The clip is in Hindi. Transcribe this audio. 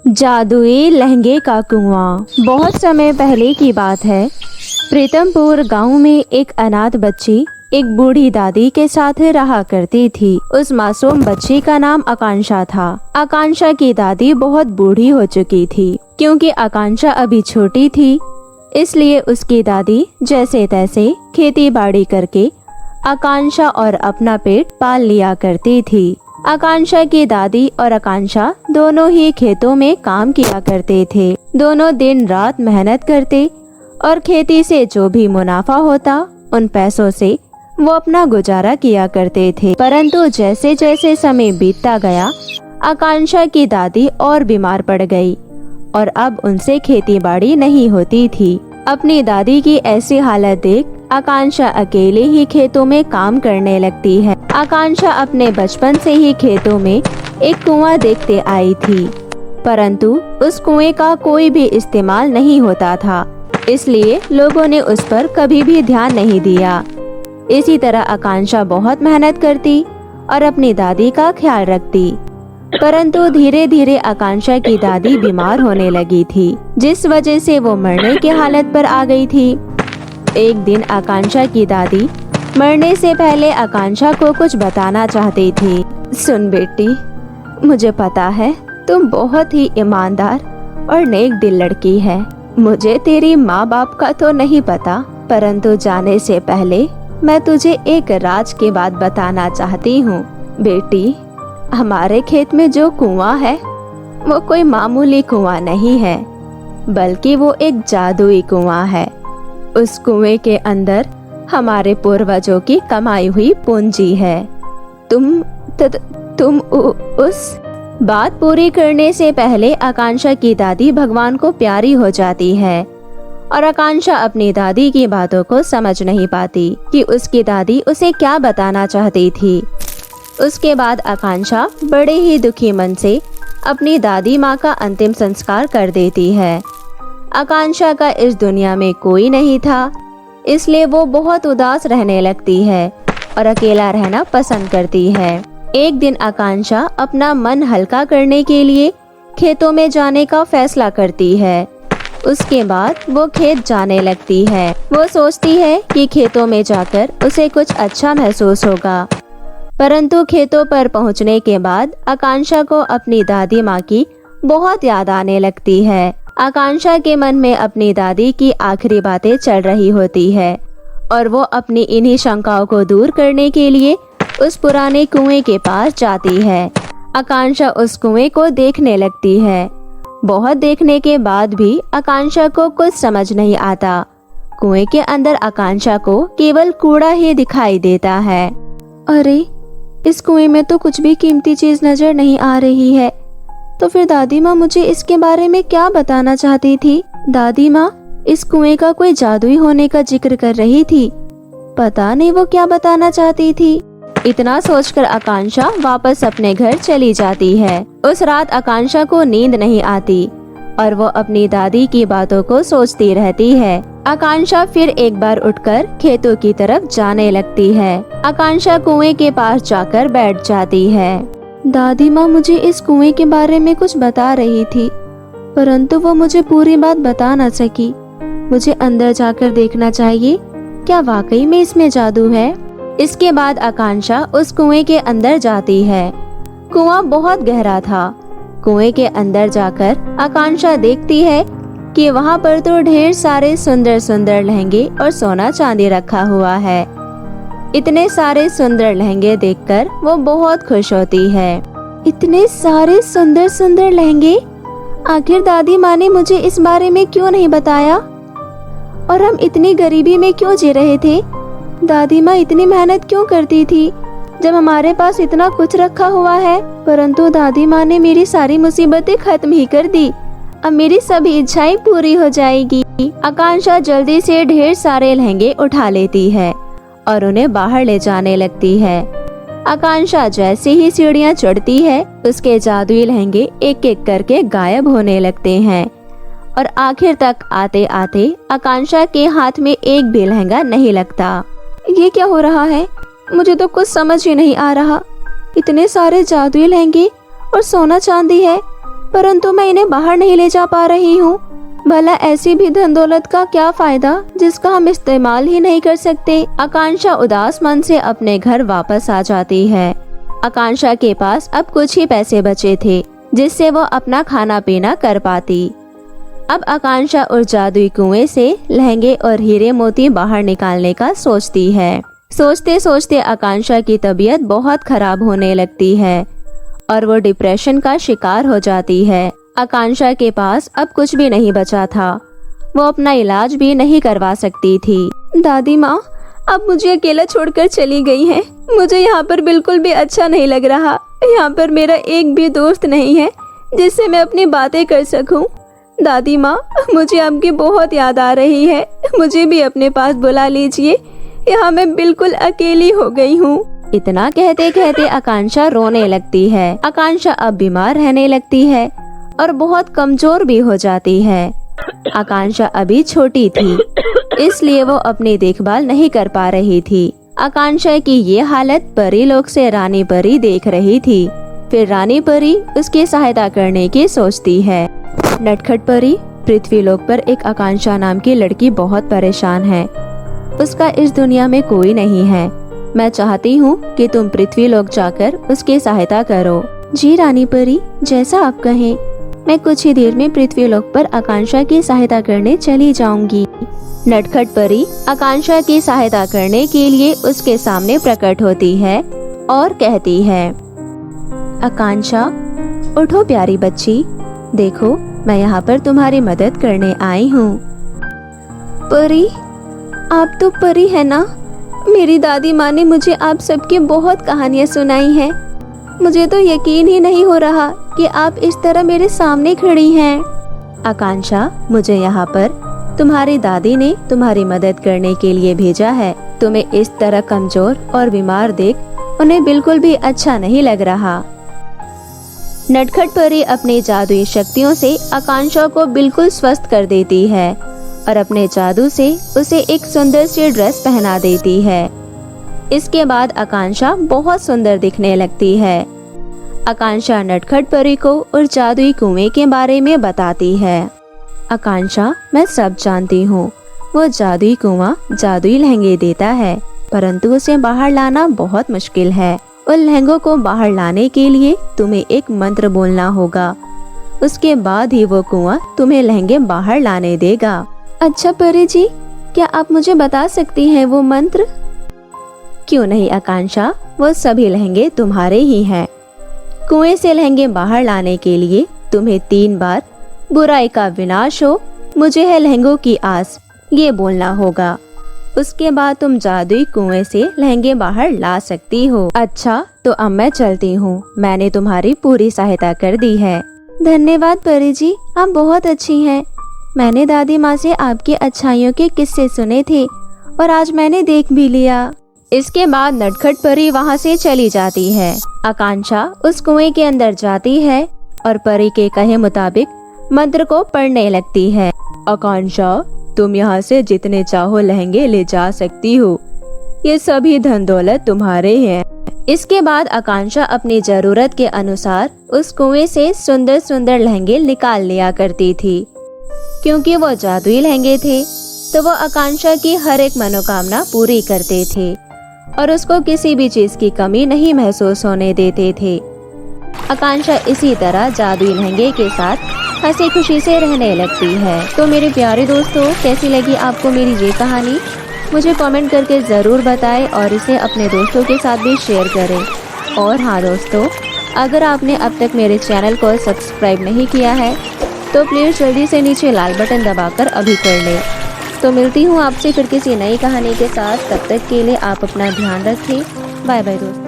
जादुई लहंगे का कुआं। बहुत समय पहले की बात है। प्रीतमपुर गांव में एक अनाथ बच्ची एक बूढ़ी दादी के साथ रहा करती थी। उस मासूम बच्ची का नाम आकांक्षा था। आकांक्षा की दादी बहुत बूढ़ी हो चुकी थी। क्योंकि आकांक्षा अभी छोटी थी, इसलिए उसकी दादी जैसे तैसे खेती बाड़ी करके आकांक्षा और अपना पेट पाल लिया करती थी। आकांक्षा की दादी और आकांक्षा दोनों ही खेतों में काम किया करते थे। दोनों दिन रात मेहनत करते और खेती से जो भी मुनाफा होता उन पैसों से वो अपना गुजारा किया करते थे। परंतु जैसे जैसे समय बीतता गया, आकांक्षा की दादी और बीमार पड़ गई और अब उनसे खेती बाड़ी नहीं होती थी। अपनी दादी की ऐसी हालत देख आकांक्षा अकेले ही खेतों में काम करने लगती है। आकांक्षा अपने बचपन से ही खेतों में एक कुआं देखते आई थी, परंतु उस कुएं का कोई भी इस्तेमाल नहीं होता था, इसलिए लोगों ने उस पर कभी भी ध्यान नहीं दिया। इसी तरह आकांक्षा बहुत मेहनत करती और अपनी दादी का ख्याल रखती, परंतु धीरे धीरे आकांक्षा की दादी बीमार होने लगी थी, जिस वजह से वो मरने की हालत पर आ गई थी। एक दिन आकांक्षा की दादी मरने से पहले आकांक्षा को कुछ बताना चाहती थी। सुन बेटी, मुझे पता है तुम बहुत ही ईमानदार और नेक दिल लड़की है। मुझे तेरी माँ बाप का तो नहीं पता, परंतु जाने से पहले मैं तुझे एक राज की बात बताना चाहती हूँ। बेटी, हमारे खेत में जो कुआं है वो कोई मामूली कुआं नहीं है, बल्कि वो एक जादुई कुआं है। उस कुएं के अंदर हमारे पूर्वजों की कमाई हुई पूंजी है। तुम उस बात पूरी करने से पहले आकांक्षा की दादी भगवान को प्यारी हो जाती है और आकांक्षा अपनी दादी की बातों को समझ नहीं पाती कि उसकी दादी उसे क्या बताना चाहती थी। उसके बाद आकांक्षा बड़े ही दुखी मन से अपनी दादी माँ का अंतिम संस्कार कर देती है। आकांक्षा का इस दुनिया में कोई नहीं था, इसलिए वो बहुत उदास रहने लगती है और अकेला रहना पसंद करती है। एक दिन आकांक्षा अपना मन हल्का करने के लिए खेतों में जाने का फैसला करती है। उसके बाद वो खेत जाने लगती है। वो सोचती है कि खेतों में जाकर उसे कुछ अच्छा महसूस होगा, परंतु खेतों पर पहुंचने के बाद आकांक्षा को अपनी दादी माँ की बहुत याद आने लगती है। आकांक्षा के मन में अपनी दादी की आखिरी बातें चल रही होती है और वो अपनी इन्हीं शंकाओं को दूर करने के लिए उस पुराने कुएं के पास जाती है। आकांक्षा उस कुएं को देखने लगती है। बहुत देखने के बाद भी आकांक्षा को कुछ समझ नहीं आता। कुएं के अंदर आकांक्षा को केवल कूड़ा ही दिखाई देता है। अरे, इस कुएं में तो कुछ भी कीमती चीज नजर नहीं आ रही है। तो फिर दादी माँ मुझे इसके बारे में क्या बताना चाहती थी? दादी माँ इस कुएं का कोई जादुई होने का जिक्र कर रही थी। पता नहीं वो क्या बताना चाहती थी। इतना सोचकर आकांक्षा वापस अपने घर चली जाती है। उस रात आकांक्षा को नींद नहीं आती और वो अपनी दादी की बातों को सोचती रहती है। आकांक्षा फिर एक बार उठकर खेतों की तरफ जाने लगती है। आकांक्षा कुएं के पास जाकर बैठ जाती है। दादी माँ मुझे इस कुएं के बारे में कुछ बता रही थी, परंतु वो मुझे पूरी बात बता न सकी। मुझे अंदर जाकर देखना चाहिए, क्या वाकई में इसमें जादू है? इसके बाद आकांक्षा उस कुएं के अंदर जाती है। कुआं बहुत गहरा था। कुएं के अंदर जाकर आकांक्षा देखती है कि वहाँ पर तो ढेर सारे सुंदर सुंदर लहंगे और सोना चांदी रखा हुआ है। इतने सारे सुंदर लहंगे देखकर वो बहुत खुश होती है। इतने सारे सुंदर सुंदर लहंगे, आखिर दादी माँ ने मुझे इस बारे में क्यों नहीं बताया? और हम इतनी गरीबी में क्यों जी रहे थे? दादी माँ इतनी मेहनत क्यों करती थी जब हमारे पास इतना कुछ रखा हुआ है? परंतु दादी माँ ने मेरी सारी मुसीबतें खत्म ही कर दी। अब मेरी सभी इच्छाएं पूरी हो जाएगी। आकांक्षा जल्दी से ढेर सारे लहंगे उठा लेती है और उन्हें बाहर ले जाने लगती है। आकांक्षा जैसे ही सीढ़ियाँ चढ़ती है, उसके जादुई लहंगे एक एक करके गायब होने लगते हैं और आखिर तक आते आते आकांक्षा के हाथ में एक भी लहंगा नहीं लगता। ये क्या हो रहा है? मुझे तो कुछ समझ ही नहीं आ रहा। इतने सारे जादुई लहंगे और सोना चांदी है, परंतु मैं इन्हें बाहर नहीं ले जा पा रही हूँ। भला ऐसी भी धन दौलत का क्या फायदा जिसका हम इस्तेमाल ही नहीं कर सकते। आकांक्षा उदास मन से अपने घर वापस आ जाती है। आकांक्षा के पास अब कुछ ही पैसे बचे थे जिससे वो अपना खाना पीना कर पाती। अब आकांक्षा उस जादुई कुएं से लहंगे और हीरे मोती बाहर निकालने का सोचती है। सोचते सोचते आकांक्षा की तबीयत बहुत खराब होने लगती है और वो डिप्रेशन का शिकार हो जाती है। आकांक्षा के पास अब कुछ भी नहीं बचा था। वो अपना इलाज भी नहीं करवा सकती थी। दादी माँ अब मुझे अकेला छोड़कर चली गई हैं। मुझे यहाँ पर बिल्कुल भी अच्छा नहीं लग रहा। यहाँ पर मेरा एक भी दोस्त नहीं है जिससे मैं अपनी बातें कर सकूं। दादी माँ मुझे आपकी बहुत याद आ रही है। मुझे भी अपने पास बुला लीजिए। यहाँ मैं बिल्कुल अकेली हो गई हूँ। इतना कहते कहते आकांक्षा रोने लगती है। आकांक्षा अब बीमार रहने लगती है और बहुत कमजोर भी हो जाती है। आकांक्षा अभी छोटी थी इसलिए वो अपनी देखभाल नहीं कर पा रही थी। आकांक्षा की ये हालत परी लोक से रानी परी देख रही थी। फिर रानी परी उसकी सहायता करने की सोचती है। नटखट परी, पृथ्वी लोक पर एक आकांक्षा नाम की लड़की बहुत परेशान है। उसका इस दुनिया में कोई नहीं है। मैं चाहती हूँ कि तुम पृथ्वी लोक जाकर उसकी सहायता करो। जी रानी परी, जैसा आप कहें। मैं कुछ ही देर में पृथ्वी लोक पर आकांक्षा की सहायता करने चली जाऊंगी। नटखट परी आकांक्षा की सहायता करने के लिए उसके सामने प्रकट होती है और कहती है, आकांक्षा उठो प्यारी बच्ची, देखो मैं यहाँ पर तुम्हारी मदद करने आई हूँ। परी, आप तो परी है ना? मेरी दादी माँ ने मुझे आप सबकी बहुत कहानियाँ सुनाई हैं। मुझे तो यकीन ही नहीं हो रहा कि आप इस तरह मेरे सामने खड़ी हैं। आकांक्षा, मुझे यहाँ पर तुम्हारी दादी ने तुम्हारी मदद करने के लिए भेजा है। तुम्हें इस तरह कमजोर और बीमार देख उन्हें बिल्कुल भी अच्छा नहीं लग रहा। नटखट परी अपनी जादुई शक्तियों से आकांक्षा को बिल्कुल स्वस्थ कर देती है और अपने जादू से उसे एक सुंदर सी ड्रेस पहना देती है। इसके बाद आकांक्षा बहुत सुंदर दिखने लगती है। आकांक्षा नटखट परी को उस जादुई कुएं के बारे में बताती है। आकांक्षा, मैं सब जानती हूँ। वो जादुई कुआं जादुई लहंगे देता है, परंतु उसे बाहर लाना बहुत मुश्किल है। उन लहंगों को बाहर लाने के लिए तुम्हें एक मंत्र बोलना होगा। उसके बाद ही वो कुआं तुम्हें लहंगे बाहर लाने देगा। अच्छा परी जी, क्या आप मुझे बता सकती हैं वो मंत्र? क्यों नहीं आकांक्षा, वो सभी लहंगे तुम्हारे ही हैं। कुएं से लहंगे बाहर लाने के लिए तुम्हें 3 बार बुराई का विनाश हो, मुझे है लहंगों की आस, ये बोलना होगा। उसके बाद तुम जादुई कुएं से लहंगे बाहर ला सकती हो। अच्छा, तो अब मैं चलती हूँ। मैंने तुम्हारी पूरी सहायता कर दी है। धन्यवाद परी जी, आप बहुत अच्छी हैं। मैंने दादी माँ से आपकी अच्छाइयों के किस्से सुने थे और आज मैंने देख भी लिया। इसके बाद नटखट परी वहाँ से चली जाती है। आकांक्षा उस कुएं के अंदर जाती है और परी के कहे मुताबिक मंत्र को पढ़ने लगती है। आकांक्षा, तुम यहाँ से जितने चाहो लहंगे ले जा सकती हो। ये सभी धन दौलत तुम्हारे हैं। इसके बाद आकांक्षा अपनी जरूरत के अनुसार उस कुएं से सुंदर सुंदर लहंगे निकाल लिया करती थी। क्योंकि वो जादुई लहंगे थे तो वो आकांक्षा की हर एक मनोकामना पूरी करते थे और उसको किसी भी चीज की कमी नहीं महसूस होने देते थे। आकांक्षा इसी तरह जादुई लहंगे के साथ हंसी खुशी से रहने लगती है। तो मेरे प्यारे दोस्तों, कैसी लगी आपको मेरी ये कहानी? मुझे कमेंट करके ज़रूर बताएं और इसे अपने दोस्तों के साथ भी शेयर करें। और हाँ दोस्तों, अगर आपने अब तक मेरे चैनल को सब्सक्राइब नहीं किया है तो प्लीज़ जल्दी से नीचे लाल बटन दबाकर अभी कर लें। तो मिलती हूँ आपसे फिर किसी नई कहानी के साथ। तब तक के लिए आप अपना ध्यान रखें। बाय बाय दोस्तों।